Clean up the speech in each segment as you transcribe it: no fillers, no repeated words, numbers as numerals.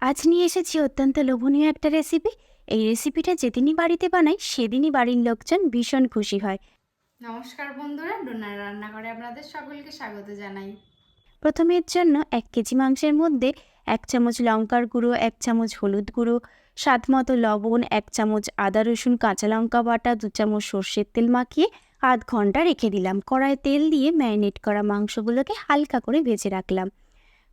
আজ নিয়ে এসেছি অত্যন্ত লোভনীয় একটা রেসিপি। এই রেসিপিটা যেদিনই বাড়িতে বানাই সেদিনই বাড়ির লোকজন ভীষণ খুশি হয়। নমস্কার বন্ধুরা, ডোনার রান্নাঘরে আপনাদের সকলকে স্বাগত জানাই। প্রথমে এর জন্য 1 কেজি মাংসের মধ্যে 1 চামচ লঙ্কার গুঁড়ো, 1 চামচ হলুদ গুঁড়ো, স্বাদ মতো লবণ, 1 চামচ আদা রসুন কাঁচা লঙ্কা বাটা, 2 চামচ সর্ষের তেল মাখিয়ে আধ ঘন্টা রেখে দিলাম। কড়ায় তেল দিয়ে ম্যারিনেট করা মাংসগুলোকে হালকা করে ভেজে রাখলাম।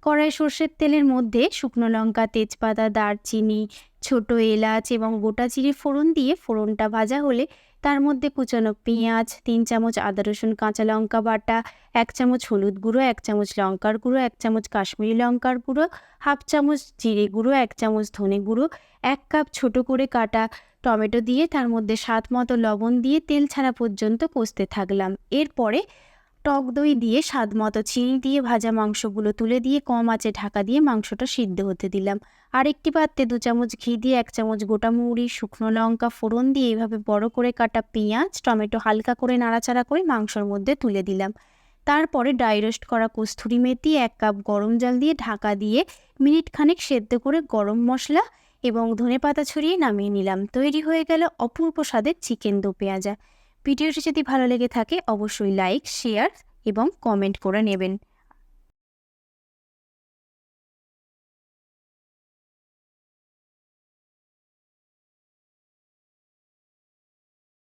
কড়াই সর্ষের তেলের মধ্যে শুকনো লঙ্কা, তেজপাতা, দারচিনি, ছোট এলাচ এবং গোটা জিরে ফোড়ন দিয়ে ফোড়নটা ভাজা হলে তার মধ্যে কুচানো পেঁয়াজ, 3 চামচ আদা রসুন কাঁচা লঙ্কা বাটা, 1 চামচ হলুদ গুঁড়ো, 1 চামচ লঙ্কার গুঁড়ো, 1 চামচ কাশ্মীরি লঙ্কার গুঁড়ো, হাফ চামচ জিরে গুঁড়ো, 1 চামচ ধনে গুঁড়ো, 1 কাপ ছোট করে কাটা টমেটো দিয়ে তার মধ্যে স্বাদ মতো লবণ দিয়ে তেল ছাড়া পর্যন্ত কষতে থাকলাম। এরপরে টক দই দিয়ে স্বাদ মতো চিনি দিয়ে ভাজা মাংসগুলো তুলে দিয়ে কম আঁচে ঢাকা দিয়ে মাংসটা সিদ্ধ হতে দিলাম। আরেকটি পাত্রে 2 চামচ ঘি দিয়ে 1 চামচ গোটা মৌরি, শুকনো লঙ্কা ফোড়ন দিয়ে এভাবে বড় করে কাটা পেঁয়াজ, টমেটো হালকা করে নাড়াচাড়া করে মাংসর মধ্যে তুলে দিলাম। তারপরে ড্রাই রোস্ট করা কস্তুরি মেথি, 1 কাপ গরম জল দিয়ে ঢাকা দিয়ে মিনিট খানেক সেদ্ধ করে গরম মশলা এবং ধনেপাতা ছড়িয়ে নামিয়ে নিলাম। তৈরি হয়ে গেল অপূর্ব স্বাদের চিকেন দো পেঁয়াজা। ভিডিওটি যদি ভালো লেগে থাকে অবশ্যই লাইক, শেয়ার এবং কমেন্ট করে নেবেন।